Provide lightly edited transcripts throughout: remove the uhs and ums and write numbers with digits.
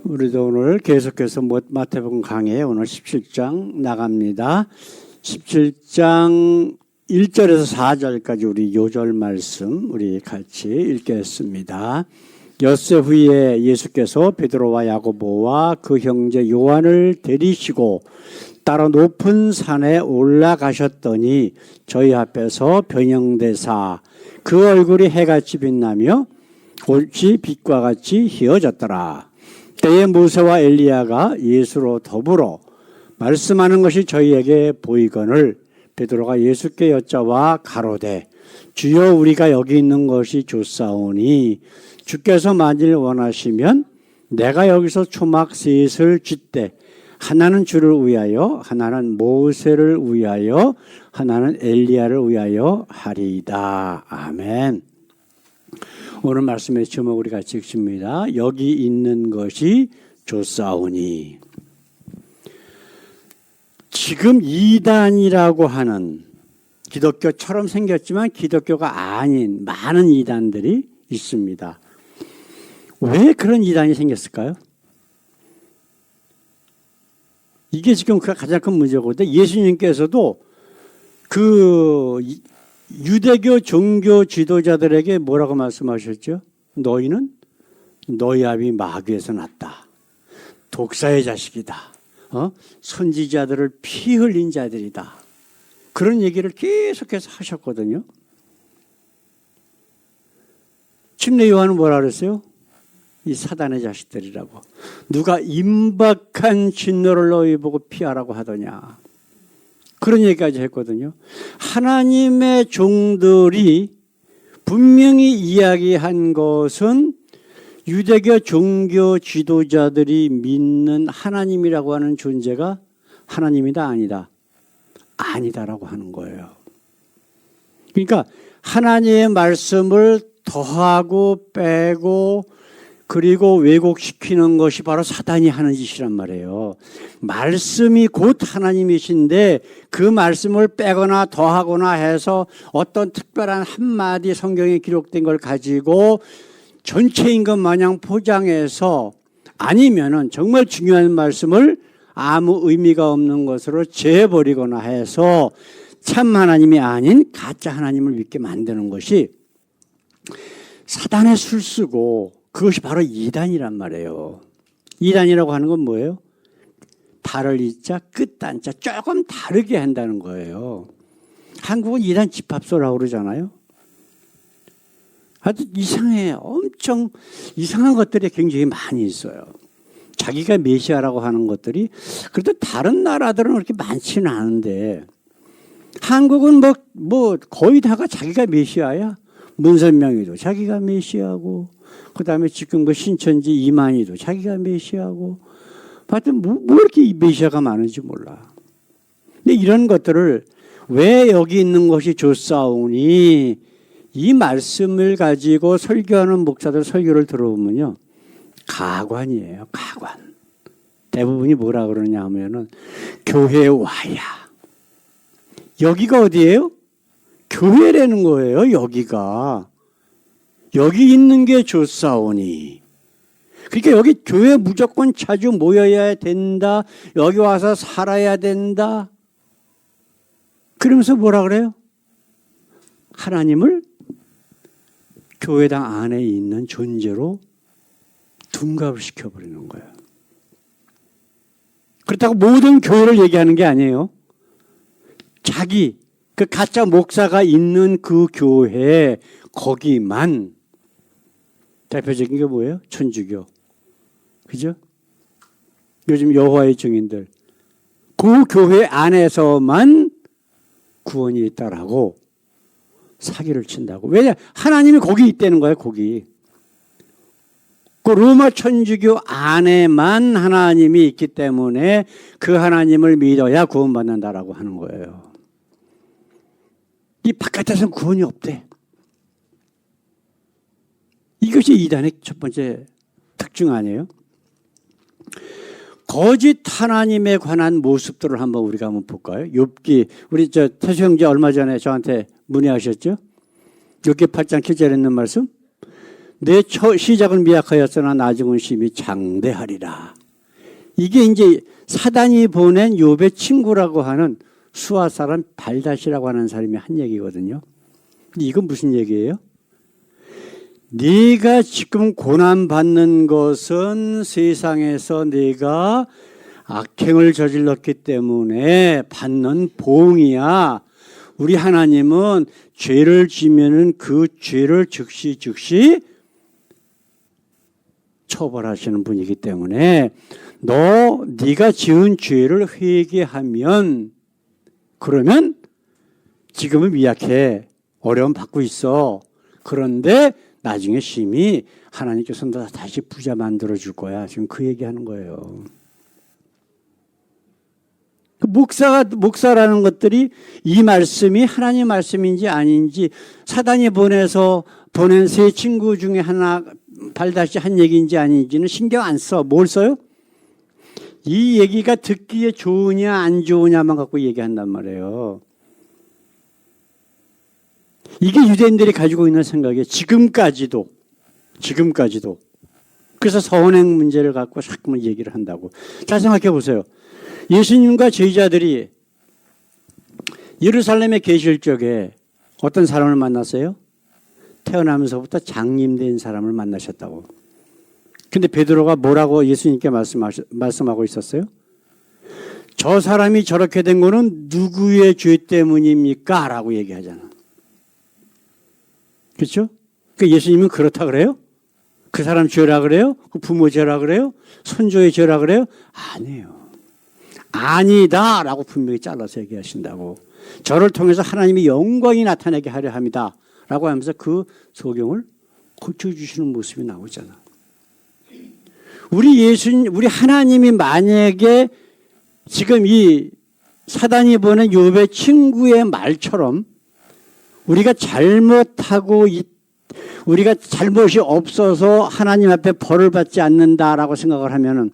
우리도 오늘 계속해서 마태복음 강해 오늘 17장 나갑니다. 17장 1절에서 4절까지 우리 요절 말씀 우리 같이 읽겠습니다. 엿새 후에 예수께서 베드로와 야고보와 그 형제 요한을 데리시고 따로 높은 산에 올라가셨더니 저희 앞에서 변형되사 그 얼굴이 해같이 빛나며 올지 빛과 같이 휘어졌더라. 때에 모세와 엘리야가 예수로 더불어 말씀하는 것이 저희에게 보이거늘 베드로가 예수께 여짜와 가로되 주여 우리가 여기 있는 것이 좋사오니 주께서 만일 원하시면 내가 여기서 초막 셋을 쥐되 하나는 주를 위하여 하나는 모세를 위하여 하나는 엘리야를 위하여 하리이다. 아멘. 오늘 말씀의 제목 우리 같이 읽습니다. 여기 있는 것이 좋사오니. 지금 이단이라고 하는 기독교처럼 생겼지만 기독교가 아닌 많은 이단들이 있습니다. 왜 그런 이단이 생겼을까요? 이게 지금 가장 큰 문제거든요. 예수님께서도 그 유대교 종교 지도자들에게 뭐라고 말씀하셨죠? 너희는 너희 아비 마귀에서 났다. 독사의 자식이다. 선지자들을 피 흘린 자들이다. 그런 얘기를 계속해서 하셨거든요. 침례 요한은 뭐라 그랬어요? 이 사단의 자식들이라고. 누가 임박한 진노를 너희 보고 피하라고 하더냐. 그런 얘기까지 했거든요. 하나님의 종들이 분명히 이야기한 것은 유대교 종교 지도자들이 믿는 하나님이라고 하는 존재가 하나님이다 아니다? 아니다라고 하는 거예요. 그러니까 하나님의 말씀을 더하고 빼고 그리고 왜곡시키는 것이 바로 사단이 하는 짓이란 말이에요. 말씀이 곧 하나님이신데 그 말씀을 빼거나 더하거나 해서 어떤 특별한 한마디 성경에 기록된 걸 가지고 전체인 것 마냥 포장해서 아니면은 정말 중요한 말씀을 아무 의미가 없는 것으로 재버리거나 해서 참 하나님이 아닌 가짜 하나님을 믿게 만드는 것이 사단의 술수고 그것이 바로 이단이란 말이에요. 이단이라고 하는 건 뭐예요? 달을 이자 끝단자 조금 다르게 한다는 거예요. 한국은 이단 집합소라고 그러잖아요. 아주 이상해요. 엄청 이상한 것들이 굉장히 많이 있어요. 자기가 메시아라고 하는 것들이 그래도 다른 나라들은 그렇게 많지는 않은데 한국은 뭐 거의 다가 자기가 메시아야. 문선명이도 자기가 메시아고 그 다음에 지금 그 신천지 이만희도 자기가 메시아고 하여튼 뭐 이렇게 메시아가 많은지 몰라. 근데 이런 것들을 왜 여기 있는 것이 좋사오니 이 말씀을 가지고 설교하는 목사들 설교를 들어보면요. 가관이에요. 가관. 대부분이 뭐라 그러냐 하면은 교회에 와야. 여기가 어디예요? 교회라는 거예요. 여기가. 여기 있는 게 좋사오니. 그러니까 여기 교회 무조건 자주 모여야 된다. 여기 와서 살아야 된다. 그러면서 뭐라 그래요? 하나님을 교회당 안에 있는 존재로 둔갑을 시켜버리는 거예요. 그렇다고 모든 교회를 얘기하는 게 아니에요. 자기 그 가짜 목사가 있는 그 교회 거기만 대표적인 게 뭐예요? 천주교. 그죠? 요즘 여호와의 증인들. 그 교회 안에서만 구원이 있다라고 사기를 친다고. 왜냐? 하나님이 거기 있다는 거예요. 거기. 그 로마 천주교 안에만 하나님이 있기 때문에 그 하나님을 믿어야 구원받는다라고 하는 거예요. 이 바깥에서는 구원이 없대. 이것이 이단의 첫 번째 특징 아니에요? 거짓 하나님에 관한 모습들을 한번 우리가 한번 볼까요? 욥기 우리 태수 형제 얼마 전에 저한테 문의하셨죠? 욥기 8장 7절에 있는 말씀. 내 시작은 미약하였으나 나중은 심히 장대하리라. 이게 이제 사단이 보낸 욥의 친구라고 하는 수아 사람 발닷이라고 하는 사람이 한 얘기거든요. 근데 이건 무슨 얘기예요? 네가 지금 고난받는 것은 세상에서 네가 악행을 저질렀기 때문에 받는 보응이야. 우리 하나님은 죄를 지면은 그 죄를 즉시 처벌하시는 분이기 때문에 네가 지은 죄를 회개하면 그러면 지금은 미약해. 어려움 받고 있어. 그런데 나중에 심히 하나님께서 너 다시 부자 만들어 줄 거야. 지금 그 얘기하는 거예요. 목사라는 것들이 이 말씀이 하나님 말씀인지 아닌지 사단이 보낸 세 친구 중에 하나 발다시 한 얘기인지 아닌지는 신경 안 써. 뭘 써요? 이 얘기가 듣기에 좋으냐 안 좋으냐만 갖고 얘기한단 말이에요. 이게 유대인들이 가지고 있는 생각이에요. 지금까지도. 그래서 서원행 문제를 갖고 자꾸만 얘기를 한다고. 잘 생각해 보세요. 예수님과 제자들이 예루살렘에 계실 적에 어떤 사람을 만났어요? 태어나면서부터 장님된 사람을 만나셨다고. 근데 베드로가 뭐라고 예수님께 말씀하고 있었어요? 저 사람이 저렇게 된 거는 누구의 죄 때문입니까? 라고 얘기하잖아. 그렇죠? 그러니까 예수님은 그렇다 그래요? 그 사람 죄라 그래요? 그 부모 죄라 그래요? 손주의 죄라 그래요? 아니에요. 아니다 라고 분명히 잘라서 얘기하신다고. 저를 통해서 하나님의 영광이 나타나게 하려 합니다 라고 하면서 그 소경을 고쳐주시는 모습이 나오잖아. 우리 하나님이 만약에 지금 이 사단이 보낸 욥의 친구의 말처럼 우리가 잘못이 없어서 하나님 앞에 벌을 받지 않는다라고 생각을 하면은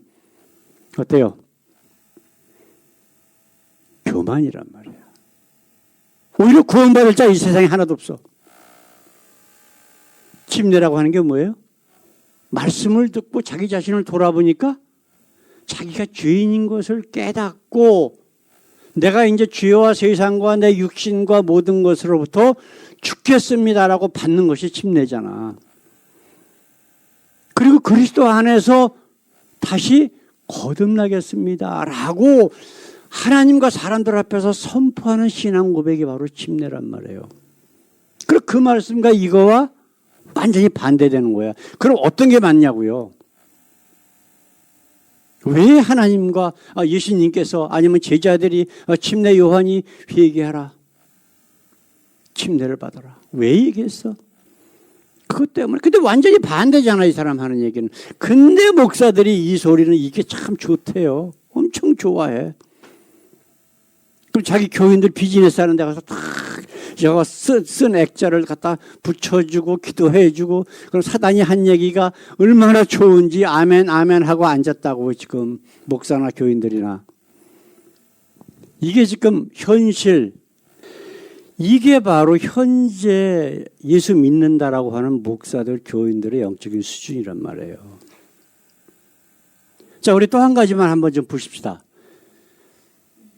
어때요? 교만이란 말이야. 오히려 구원받을 자 이 세상에 하나도 없어. 침례라고 하는 게 뭐예요? 말씀을 듣고 자기 자신을 돌아보니까 자기가 죄인인 것을 깨닫고 내가 이제 죄와 세상과 내 육신과 모든 것으로부터 죽겠습니다라고 받는 것이 침례잖아. 그리고 그리스도 안에서 다시 거듭나겠습니다라고 하나님과 사람들 앞에서 선포하는 신앙 고백이 바로 침례란 말이에요. 그리고 그 말씀과 이거와 완전히 반대되는 거야. 그럼 어떤 게 맞냐고요? 왜 하나님과 예수님께서 아니면 제자들이 침례 요한이 회개하라, 침례를 받아라 왜 얘기했어? 그것 때문에. 근데 완전히 반대잖아 이 사람 하는 얘기는. 근데 목사들이 이 소리는 이게 참 좋대요. 엄청 좋아해. 그럼 자기 교인들 비즈니스 하는 데 가서 딱 저거 쓴 액자를 갖다 붙여주고 기도해주고, 그럼 사단이 한 얘기가 얼마나 좋은지 아멘 아멘 하고 앉았다고 지금 목사나 교인들이나. 이게 지금 현실, 이게 바로 현재 예수 믿는다라고 하는 목사들 교인들의 영적인 수준이란 말이에요. 자, 우리 또 한 가지만 한번 좀 보십시다.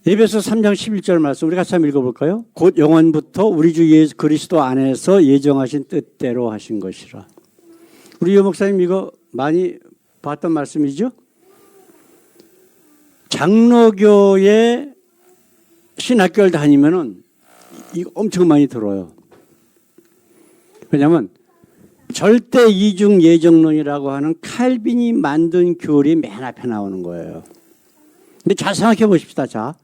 에베소 3장 11절 말씀 우리 같이 한번 읽어볼까요? 곧 영원부터 우리 주 예수 그리스도 안에서 예정하신 뜻대로 하신 것이라. 우리 유 목사님 이거 많이 봤던 말씀이죠? 장로교에 신학교를 다니면은 이거 엄청 많이 들어요. 왜냐하면 절대 이중 예정론이라고 하는 칼빈이 만든 교리 맨 앞에 나오는 거예요. 근데 잘 생각해 보십시다. 자,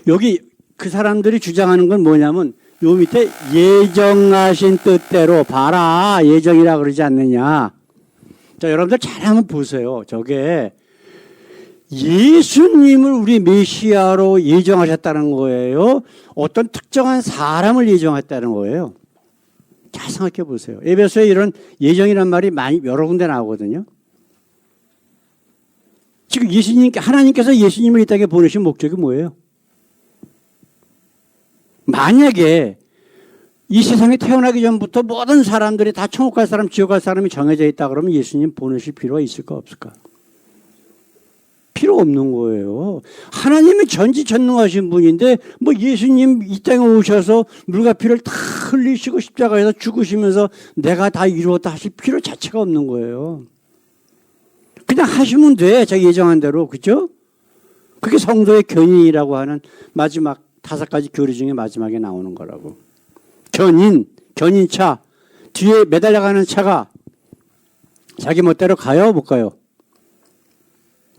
여기 그 사람들이 주장하는 건 뭐냐면 요 밑에 예정하신 뜻대로 봐라 예정이라 그러지 않느냐. 자, 여러분들 잘 한번 보세요. 저게 예수님을 우리 메시아로 예정하셨다는 거예요? 어떤 특정한 사람을 예정했다는 거예요? 잘 생각해 보세요. 에베소에 이런 예정이란 말이 많이 여러 군데 나오거든요. 지금 하나님께서 예수님을 이 땅에 보내신 목적이 뭐예요? 만약에 이 세상에 태어나기 전부터 모든 사람들이 다 천국 갈 사람, 지옥 갈 사람이 정해져 있다 그러면 예수님 보내실 필요가 있을까 없을까? 필요 없는 거예요. 하나님이 전지전능하신 분인데 뭐 예수님 이 땅에 오셔서 물과 피를 다 흘리시고 십자가에서 죽으시면서 내가 다 이루었다 하실 필요 자체가 없는 거예요. 그냥 하시면 돼. 자기 예정한 대로. 그죠? 그게 성도의 견인이라고 하는 마지막 5가지 교리 중에 마지막에 나오는 거라고. 견인차. 뒤에 매달려가는 차가 자기 멋대로 가요? 못 가요?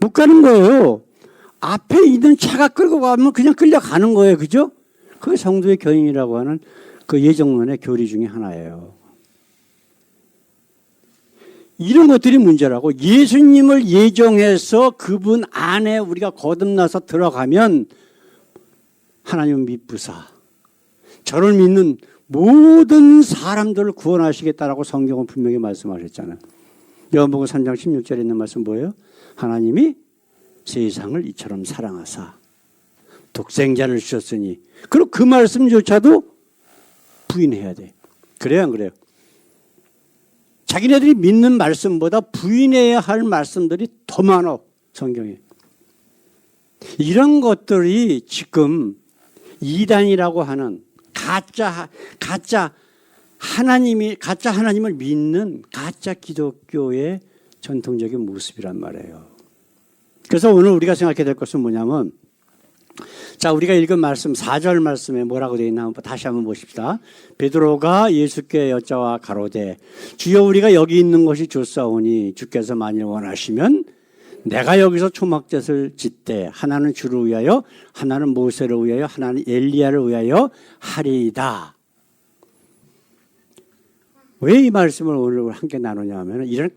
못 가는 거예요. 앞에 있는 차가 끌고 가면 그냥 끌려가는 거예요. 그죠? 그게 성도의 견인이라고 하는 그 예정론의 교리 중에 하나예요. 이런 것들이 문제라고. 예수님을 예정해서 그분 안에 우리가 거듭나서 들어가면 하나님은 미쁘사 저를 믿는 모든 사람들을 구원하시겠다라고 성경은 분명히 말씀하셨잖아요. 요한복음 3장 16절에 있는 말씀 뭐예요? 하나님이 세상을 이처럼 사랑하사 독생자를 주셨으니. 그리고 그 말씀조차도 부인해야 돼. 그래요, 안 그래요? 자기네들이 믿는 말씀보다 부인해야 할 말씀들이 더 많아, 성경에. 이런 것들이 지금 이단이라고 하는 가짜 하나님을 믿는 가짜 기독교의 전통적인 모습이란 말이에요. 그래서 오늘 우리가 생각해야 될 것은 뭐냐면, 자, 우리가 읽은 말씀 4절 말씀에 뭐라고 되어 있나 다시 한번 보십시다. 베드로가 예수께 여짜와 가로되 주여 우리가 여기 있는 것이 좋사오니 주께서 만일 원하시면 내가 여기서 초막젖을 짓되 하나는 주를 위하여 하나는 모세를 위하여 하나는 엘리야를 위하여 하리이다. 왜 이 말씀을 오늘 함께 나누냐 하면 이런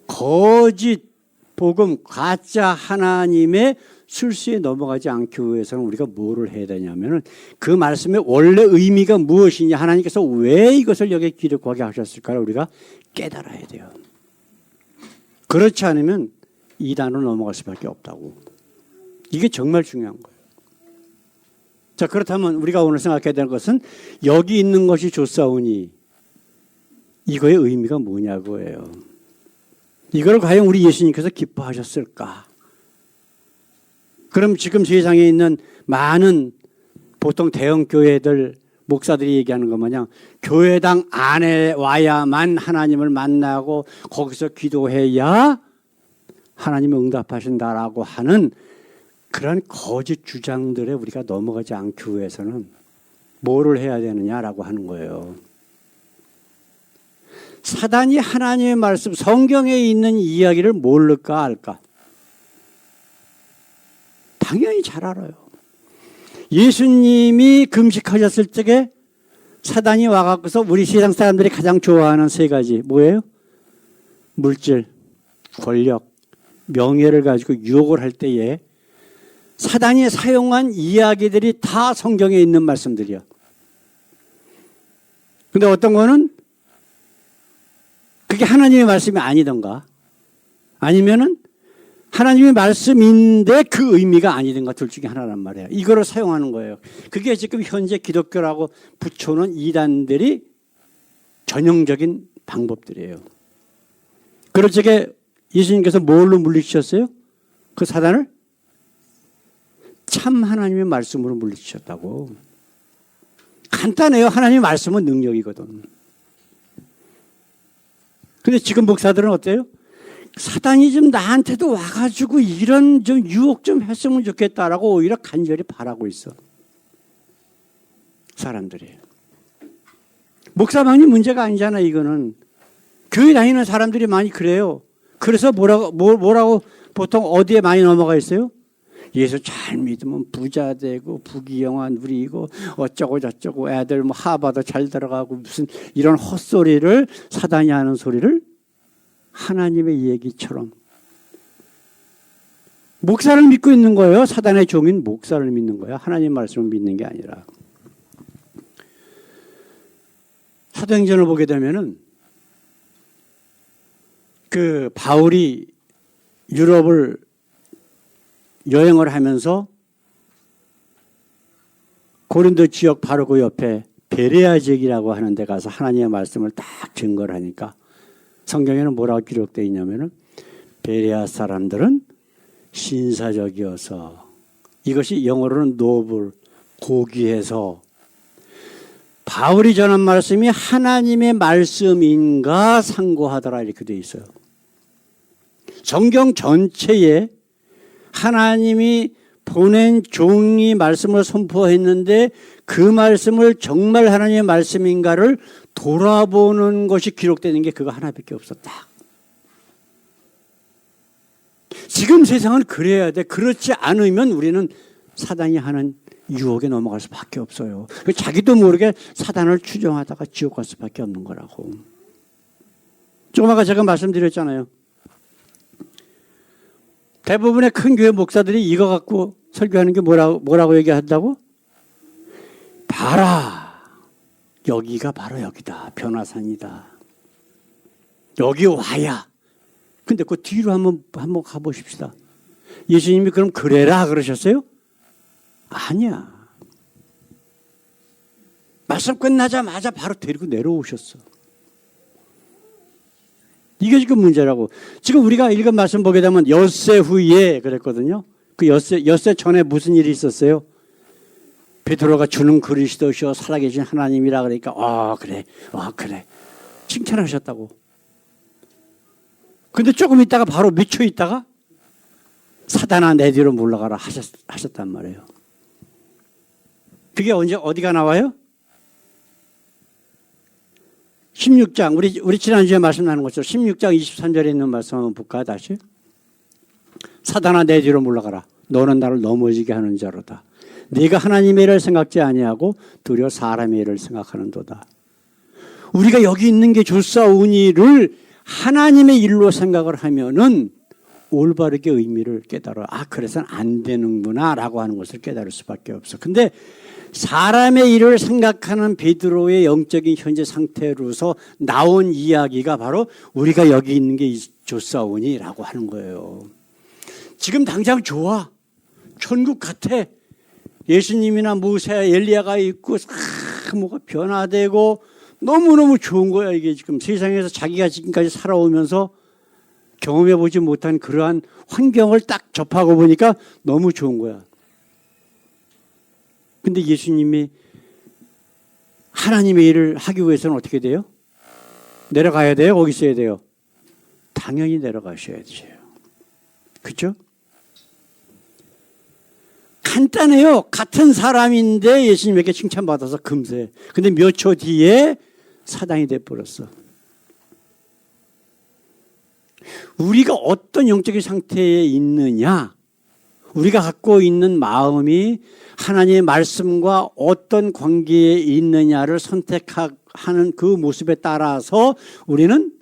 거짓 복음, 가짜 하나님의 술수에 넘어가지 않기 위해서는 우리가 뭐를 해야 되냐면 그 말씀의 원래 의미가 무엇이냐, 하나님께서 왜 이것을 여기에 기록하게 하셨을까를 우리가 깨달아야 돼요. 그렇지 않으면 이단으로 넘어갈 수밖에 없다고. 이게 정말 중요한 거예요. 자, 그렇다면 우리가 오늘 생각해야 될 것은 여기 있는 것이 좋사오니 이거의 의미가 뭐냐고예요. 이걸 과연 우리 예수님께서 기뻐하셨을까? 그럼 지금 세상에 있는 많은 보통 대형 교회들 목사들이 얘기하는 것 마냥 교회당 안에 와야만 하나님을 만나고 거기서 기도해야 하나님이 응답하신다라고 하는 그런 거짓 주장들에 우리가 넘어가지 않기 위해서는 뭐를 해야 되느냐라고 하는 거예요. 사단이 하나님의 말씀, 성경에 있는 이야기를 모를까 알까? 당연히 잘 알아요. 예수님이 금식하셨을 적에 사단이 와갖고서 우리 세상 사람들이 가장 좋아하는 3가지 뭐예요? 물질, 권력, 명예를 가지고 유혹을 할 때에 사단이 사용한 이야기들이 다 성경에 있는 말씀들이야. 근데 어떤 거는 그게 하나님의 말씀이 아니던가 아니면은 하나님의 말씀인데 그 의미가 아니던가 둘 중에 하나란 말이에요. 이거를 사용하는 거예요. 그게 지금 현재 기독교라고 붙여놓은 이단들이 전형적인 방법들이에요. 그럴 적에 예수님께서 뭘로 물리치셨어요? 그 사단을? 참 하나님의 말씀으로 물리치셨다고. 간단해요. 하나님의 말씀은 능력이거든. 근데 지금 목사들은 어때요? 사단이 좀 나한테도 와가지고 이런 좀 유혹 좀 했으면 좋겠다라고 오히려 간절히 바라고 있어. 사람들이. 목사만이 문제가 아니잖아, 이거는. 교회 다니는 사람들이 많이 그래요. 그래서 뭐라고 보통 어디에 많이 넘어가 있어요? 예수 잘 믿으면 부자 되고 부귀영화 누리고 어쩌고 저쩌고 애들 뭐 하버드 잘 들어가고 무슨 이런 헛소리를 사단이 하는 소리를 하나님의 얘기처럼 목사를 믿고 있는 거예요. 사단의 종인 목사를 믿는 거예요. 하나님 말씀을 믿는 게 아니라. 사도행전을 보게 되면은 그 바울이 유럽을 여행을 하면서 고린도 지역 바로 그 옆에 베레아 지역이라고 하는 데 가서 하나님의 말씀을 딱 증거를 하니까 성경에는 뭐라고 기록되어 있냐면은 베레아 사람들은 신사적이어서, 이것이 영어로는 노블, 고귀해서 바울이 전한 말씀이 하나님의 말씀인가 상고하더라, 이렇게 되어 있어요. 성경 전체에 하나님이 보낸 종이 말씀을 선포했는데 그 말씀을 정말 하나님의 말씀인가를 돌아보는 것이 기록되는 게 그거 하나밖에 없었다. 지금 세상은 그래야 돼. 그렇지 않으면 우리는 사단이 하는 유혹에 넘어갈 수밖에 없어요. 자기도 모르게 사단을 추종하다가 지옥 갈 수밖에 없는 거라고. 조금 아까 제가 말씀드렸잖아요. 대부분의 큰 교회 목사들이 이거 갖고 설교하는 게 뭐라고 얘기한다고? 봐라, 여기가 바로 여기다, 변화산이다. 여기 와야. 근데 그 뒤로 한번 가보십시다. 예수님이 그럼 그래라 그러셨어요? 아니야. 말씀 끝나자마자 바로 데리고 내려오셨어. 이게 지금 문제라고. 지금 우리가 읽은 말씀 보게 되면 엿새 후에 그랬거든요. 그 엿새 전에 무슨 일이 있었어요? 베드로가 주는 그리스도시요 살아계신 하나님이라 그러니까 그래 칭찬하셨다고. 근데 조금 있다가 바로 미쳐 있다가 사단아 내 뒤로 물러가라 하셨단 말이에요. 그게 언제 어디가 나와요? 16장 우리 지난주에 말씀 나눈 것처럼 16장 23절에 있는 말씀 한번 볼까 다시. 사단아 내 뒤로 물러가라. 너는 나를 넘어지게 하는 자로다. 네가 하나님의 일을 생각지 아니하고 도리어 사람의 일을 생각하는도다. 우리가 여기 있는 게 좋사오니를 하나님의 일로 생각을 하면은 올바르게 의미를 깨달아. 그래서는 안 되는구나 라고 하는 것을 깨달을 수밖에 없어. 근데 사람의 일을 생각하는 베드로의 영적인 현재 상태로서 나온 이야기가 바로 우리가 여기 있는 게 좋사오니 라고 하는 거예요. 지금 당장 좋아. 천국 같아. 예수님이나 모세, 엘리야가 있고 뭐가 변화되고 너무너무 좋은 거야. 이게 지금 세상에서 자기가 지금까지 살아오면서 경험해보지 못한 그러한 환경을 딱 접하고 보니까 너무 좋은 거야. 근데 예수님이 하나님의 일을 하기 위해서는 어떻게 돼요? 내려가야 돼요? 거기 있어야 돼요? 당연히 내려가셔야지. 그렇죠? 간단해요. 같은 사람인데 예수님에게 칭찬받아서 금세. 근데 몇 초 뒤에 사단이 돼버렸어. 우리가 어떤 영적인 상태에 있느냐, 우리가 갖고 있는 마음이 하나님의 말씀과 어떤 관계에 있느냐를 선택하는 그 모습에 따라서 우리는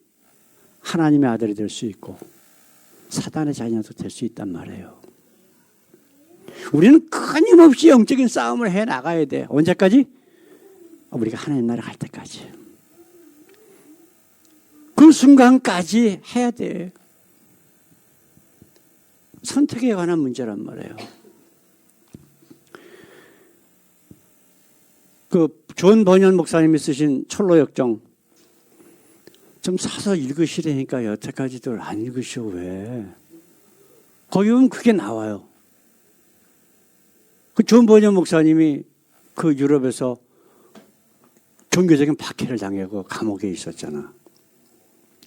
하나님의 아들이 될 수 있고 사단의 자녀도 될 수 있단 말이에요. 우리는 끊임없이 영적인 싸움을 해나가야 돼. 언제까지? 우리가 하나님 나라 갈 때까지. 그 순간까지 해야 돼. 선택에 관한 문제란 말이에요. 존 버년 목사님이 쓰신 철로역정 좀 사서 읽으시라니까 여태까지도 안 읽으셔. 왜? 거기 보면 그게 나와요. 존 버년 목사님이 유럽에서 종교적인 박해를 당하고 감옥에 있었잖아.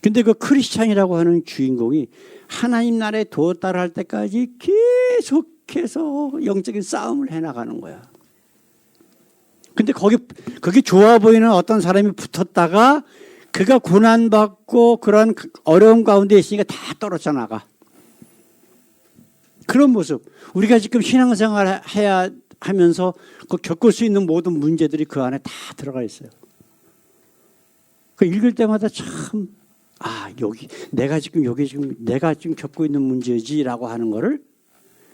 근데 크리스찬이라고 하는 주인공이 하나님 나라에 도달할 때까지 계속해서 영적인 싸움을 해나가는 거야. 근데 거기 좋아 보이는 어떤 사람이 붙었다가 그가 고난받고 그런 어려움 가운데 있으니까 다 떨어져 나가. 그런 모습. 우리가 지금 신앙생활 해야 하면서 겪을 수 있는 모든 문제들이 그 안에 다 들어가 있어요. 읽을 때마다 참, 내가 지금 겪고 있는 문제지라고 하는 거를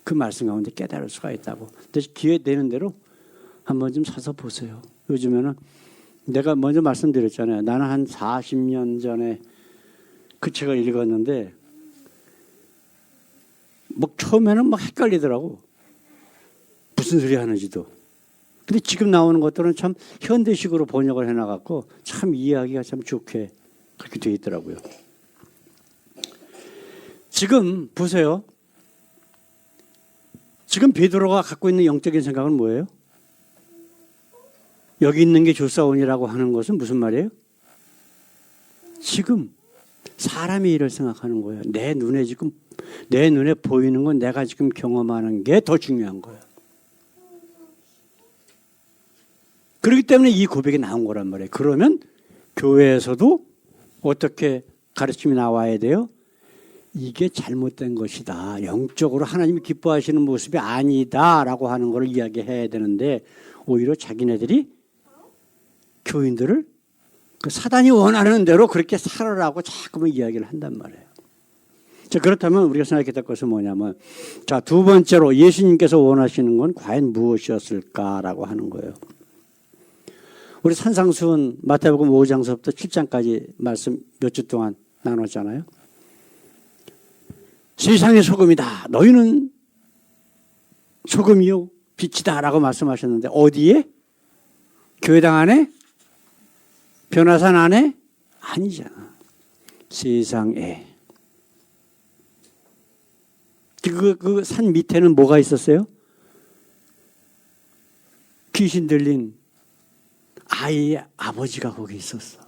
그 말씀 가운데 깨달을 수가 있다고. 그래서 기회 되는 대로 한번 좀 사서 보세요. 요즘에는 내가 먼저 말씀드렸잖아요. 나는 한 40년 전에 그 책을 읽었는데 처음에는 막 헷갈리더라고. 무슨 소리 하는지도. 근데 지금 나오는 것들은 참 현대식으로 번역을 해놔갖고 참 이해하기가 참 좋게 그렇게 되어 있더라고요. 지금 보세요. 지금 베드로가 갖고 있는 영적인 생각은 뭐예요? 여기 있는 게 좋사오니라고 하는 것은 무슨 말이에요? 지금 사람의 일을 생각하는 거예요. 내 눈에 보이는 건 내가 지금 경험하는 게 더 중요한 거예요. 그렇기 때문에 이 고백이 나온 거란 말이에요. 그러면 교회에서도 어떻게 가르침이 나와야 돼요? 이게 잘못된 것이다. 영적으로 하나님이 기뻐하시는 모습이 아니다라고 하는 걸 이야기해야 되는데 오히려 자기네들이 교인들을 그 사단이 원하는 대로 그렇게 살아라고 자꾸만 이야기를 한단 말이에요. 자, 그렇다면 우리가 생각해야 될 것은 뭐냐면, 자, 두 번째로 예수님께서 원하시는 건 과연 무엇이었을까라고 하는 거예요. 우리 산상수훈 마태복음 5장서부터 7장까지 말씀 몇 주 동안 나눴잖아요. 세상의 소금이다. 너희는 소금이요 빛이다 라고 말씀하셨는데 어디에? 교회당 안에? 변화산 안에? 아니잖아. 세상에. 그 산 밑에는 뭐가 있었어요? 귀신 들린 아이의 아버지가 거기 있었어.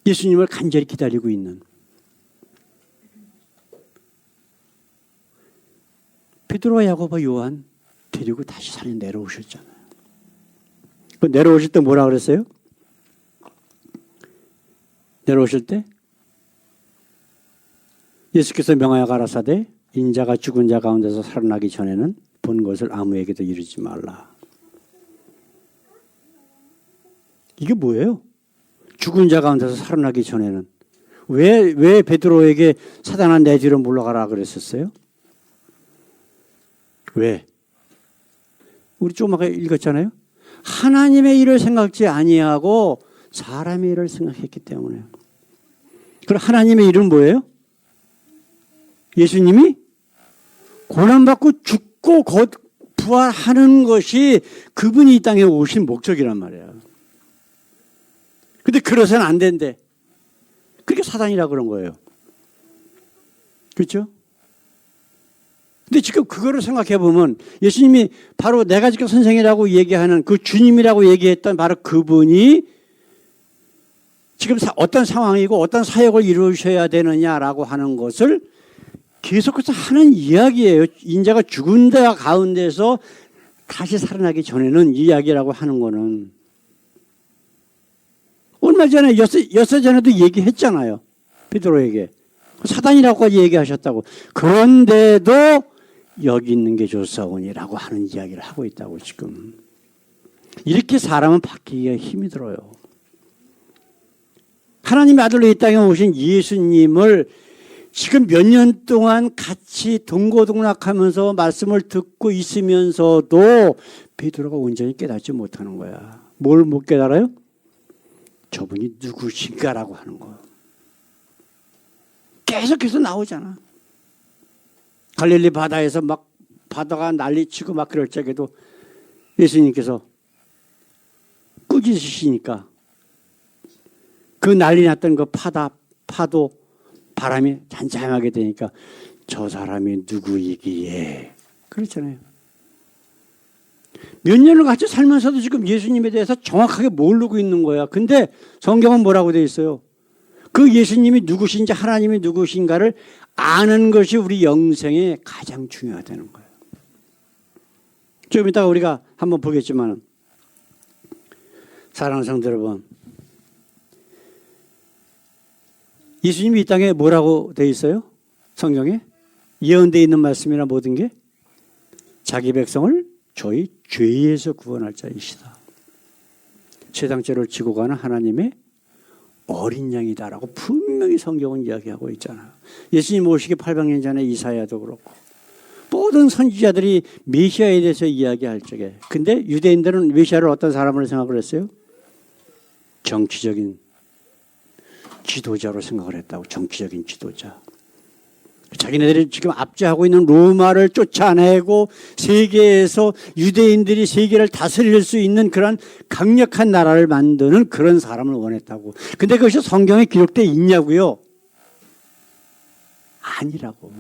예수님을 간절히 기다리고 있는. 베드로와 야고보 요한 데리고 다시 산에 내려오셨잖아요. 그 내려오실 때 뭐라 그랬어요? 내려오실 때 예수께서 명하여 가라사대 인자가 죽은 자 가운데서 살아나기 전에는 본 것을 아무에게도 이르지 말라. 이게 뭐예요? 죽은 자 가운데서 살아나기 전에는 왜 베드로에게 사단아 내 뒤로 물러가라 그랬었어요? 왜? 우리 조금 아까 읽었잖아요. 하나님의 일을 생각지 아니하고 사람의 일을 생각했기 때문에. 그럼 하나님의 일은 뭐예요? 예수님이 고난받고 죽고 곧 부활하는 것이 그분이 이 땅에 오신 목적이란 말이에요. 근데 그러서는 안 된대. 그게 사단이라고 그런 거예요. 그렇죠? 근데 지금 그거를 생각해 보면 예수님이 바로 내가 지금 선생이라고 얘기하는 그 주님이라고 얘기했던 바로 그분이 지금 어떤 상황이고 어떤 사역을 이루셔야 되느냐라고 하는 것을 계속해서 하는 이야기예요. 인자가 죽은 데 가운데서 다시 살아나기 전에는 이야기라고 하는 거는 얼마 전에 엿새 전에도 얘기했잖아요. 베드로에게 사단이라고까지 얘기하셨다고. 그런데도 여기 있는 게 좋사오니라고 하는 이야기를 하고 있다고 지금. 이렇게 사람은 바뀌기가 힘이 들어요. 하나님의 아들로 이 땅에 오신 예수님을 지금 몇 년 동안 같이 동고동락하면서 말씀을 듣고 있으면서도 베드로가 온전히 깨닫지 못하는 거야. 뭘 못 깨달아요? 저분이 누구신가라고 하는 거. 계속해서 나오잖아. 갈릴리 바다에서 막 바다가 난리치고 막 그럴 적에도 예수님께서 꾸짖으시니까 그 난리 났던 그 파도 바람이 잔잔하게 되니까 저 사람이 누구이기에 그렇잖아요. 몇 년을 같이 살면서도 지금 예수님에 대해서 정확하게 모르고 있는 거야. 근데 성경은 뭐라고 되어 있어요? 그 예수님이 누구신지 하나님이 누구신가를 아는 것이 우리 영생에 가장 중요하다는 거예요. 좀 이따가 우리가 한번 보겠지만 사랑하는 성도 여러분, 예수님이 이 땅에 뭐라고 되어 있어요? 성경에? 예언되어 있는 말씀이나 모든 게 자기 백성을 저희 죄에서 구원할 자이시다. 세상 죄를 지고 가는 하나님의 어린 양이다라고 분명히 성경은 이야기하고 있잖아요. 예수님 오시기 800년 전에 이사야도 그렇고 모든 선지자들이 메시아에 대해서 이야기할 적에 근데 유대인들은 메시아를 어떤 사람으로 생각을 했어요? 정치적인 지도자로 생각을 했다고. 정치적인 지도자. 자기네들이 지금 압제하고 있는 로마를 쫓아내고 세계에서 유대인들이 세계를 다스릴 수 있는 그런 강력한 나라를 만드는 그런 사람을 원했다고. 근데 그것이 성경에 기록되어 있냐고요? 아니라고.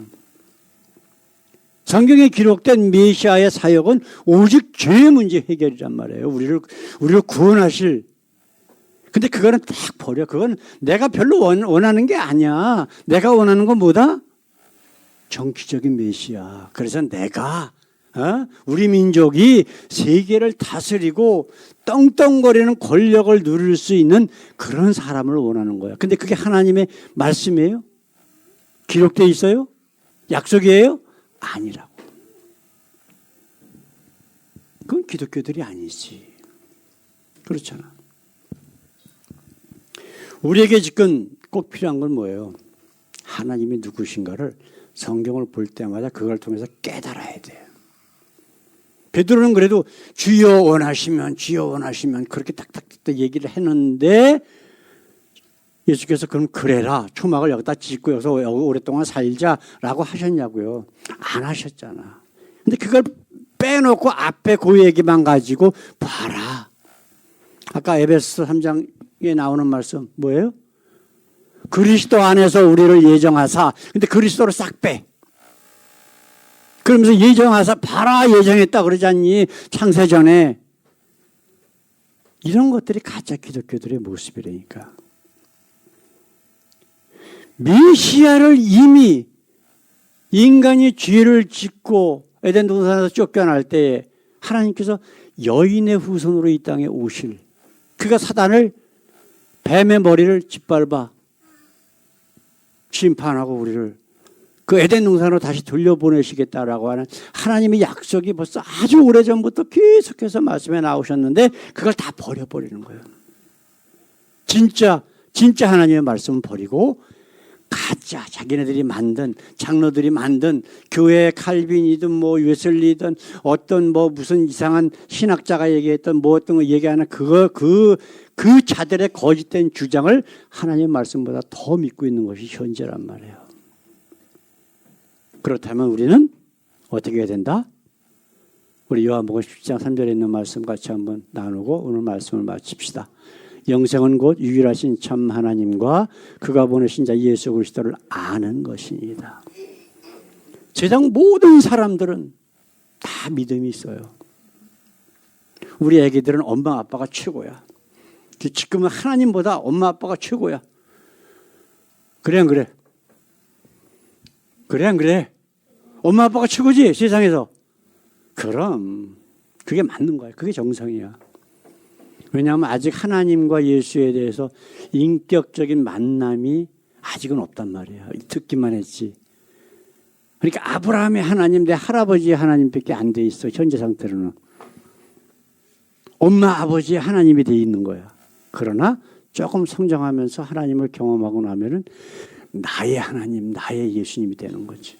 성경에 기록된 메시아의 사역은 오직 죄의 문제 해결이란 말이에요. 우리를 구원하실. 근데 그거는 딱 버려. 그건 내가 별로 원하는 게 아니야. 내가 원하는 건 뭐다? 정치적인 메시아. 그래서 내가 우리 민족이 세계를 다스리고 떵떵거리는 권력을 누릴 수 있는 그런 사람을 원하는 거야. 근데 그게 하나님의 말씀이에요? 기록되어 있어요? 약속이에요? 아니라고. 그건 기독교들이 아니지. 그렇잖아. 우리에게 지금 꼭 필요한 건 뭐예요? 하나님이 누구신가를 성경을 볼 때마다 그걸 통해서 깨달아야 돼요. 베드로는 그래도 주여 원하시면 그렇게 탁탁탁 얘기를 했는데 예수께서 그럼 그래라. 초막을 여기다 짓고 여기서 오랫동안 살자라고 하셨냐고요. 안 하셨잖아. 근데 그걸 빼놓고 앞에 그 얘기만 가지고 봐라. 아까 에베소 3장에 나오는 말씀 뭐예요? 그리스도 안에서 우리를 예정하사. 근데 그리스도를 싹 빼. 그러면서 예정하사 봐라 예정했다 그러지 않니? 창세전에. 이런 것들이 가짜 기독교들의 모습이라니까. 메시아를 이미 인간이 죄를 짓고 에덴 동산에서 쫓겨날 때에 하나님께서 여인의 후손으로 이 땅에 오실. 그가 사단을 뱀의 머리를 짓밟아 심판하고 우리를 그 에덴 동산으로 다시 돌려보내시겠다라고 하는 하나님의 약속이 벌써 아주 오래전부터 계속해서 말씀에 나오셨는데 그걸 다 버려버리는 거예요. 진짜 하나님의 말씀은 버리고 가짜 자기네들이 만든 장로들이 만든 교회 칼빈이든 뭐 웨슬리든 어떤 뭐 무슨 이상한 신학자가 얘기했던 뭐 어떤 거 얘기하는 그 자들의 거짓된 주장을 하나님의 말씀보다 더 믿고 있는 것이 현재란 말이에요. 그렇다면 우리는 어떻게 해야 된다? 우리 요한복음 10장 3절에 있는 말씀 같이 한번 나누고 오늘 말씀을 마칩시다. 영생은 곧 유일하신 참 하나님과 그가 보내신 자 예수 그리스도를 아는 것이니이다. 세상 모든 사람들은 다 믿음이 있어요. 우리 애기들은 엄마 아빠가 최고야. 지금은 하나님보다 엄마 아빠가 최고야. 그래 안 그래? 그래 안 그래? 엄마 아빠가 최고지 세상에서. 그럼 그게 맞는 거야. 그게 정상이야. 왜냐하면 아직 하나님과 예수에 대해서 인격적인 만남이 아직은 없단 말이야. 듣기만 했지. 그러니까 아브라함의 하나님, 내 할아버지의 하나님밖에 안 돼 있어. 현재 상태로는. 엄마 아버지의 하나님이 돼 있는 거야. 그러나 조금 성장하면서 하나님을 경험하고 나면은 나의 하나님, 나의 예수님이 되는 거지.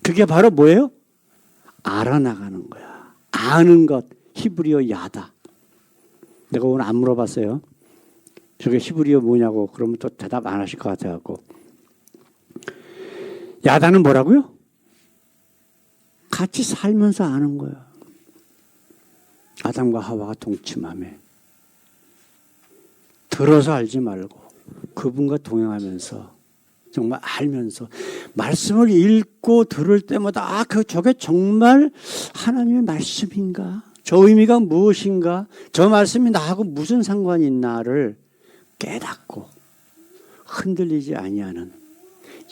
그게 바로 뭐예요? 알아나가는 거야. 아는 것, 히브리어 야다. 내가 오늘 안 물어봤어요. 저게 히브리어 뭐냐고. 그러면 또 대답 안 하실 것 같아갖고. 야다는 뭐라고요? 같이 살면서 아는 거야. 아담과 하와가 동침하며 들어서 알지 말고 그분과 동행하면서 정말 알면서 말씀을 읽고 들을 때마다 저게 정말 하나님의 말씀인가? 저 의미가 무엇인가? 저 말씀이 나하고 무슨 상관이 있나를 깨닫고 흔들리지 아니하는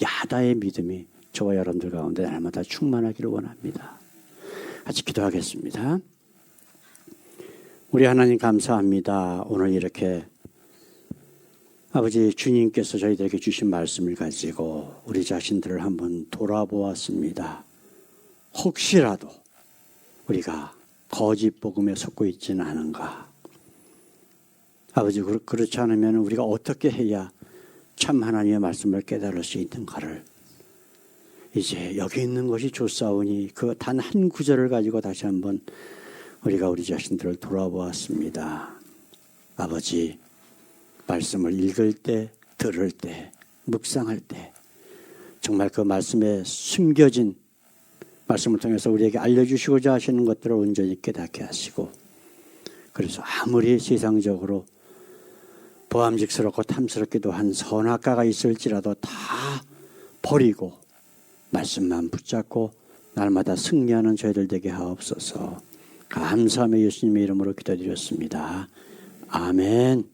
야다의 믿음이 저와 여러분들 가운데 날마다 충만하기를 원합니다. 같이 기도하겠습니다. 우리 하나님 감사합니다. 오늘 이렇게 아버지 주님께서 저희들에게 주신 말씀을 가지고 우리 자신들을 한번 돌아보았습니다. 혹시라도 우리가 거짓 복음에 속고 있지는 않은가? 아버지 그렇지 않으면 우리가 어떻게 해야 참 하나님의 말씀을 깨달을 수 있는가를 이제 여기 있는 것이 좋사오니 그 단 한 구절을 가지고 다시 한번 우리가 우리 자신들을 돌아보았습니다. 아버지 말씀을 읽을 때, 들을 때, 묵상할 때 정말 그 말씀에 숨겨진 말씀을 통해서 우리에게 알려주시고자 하시는 것들을 온전히 깨닫게 하시고, 그래서 아무리 세상적으로 보암직스럽고 탐스럽기도 한 선악과가 있을지라도 다 버리고 말씀만 붙잡고 날마다 승리하는 저희들 되게 하옵소서. 감사하며 예수님의 이름으로 기도드렸습니다. 아멘.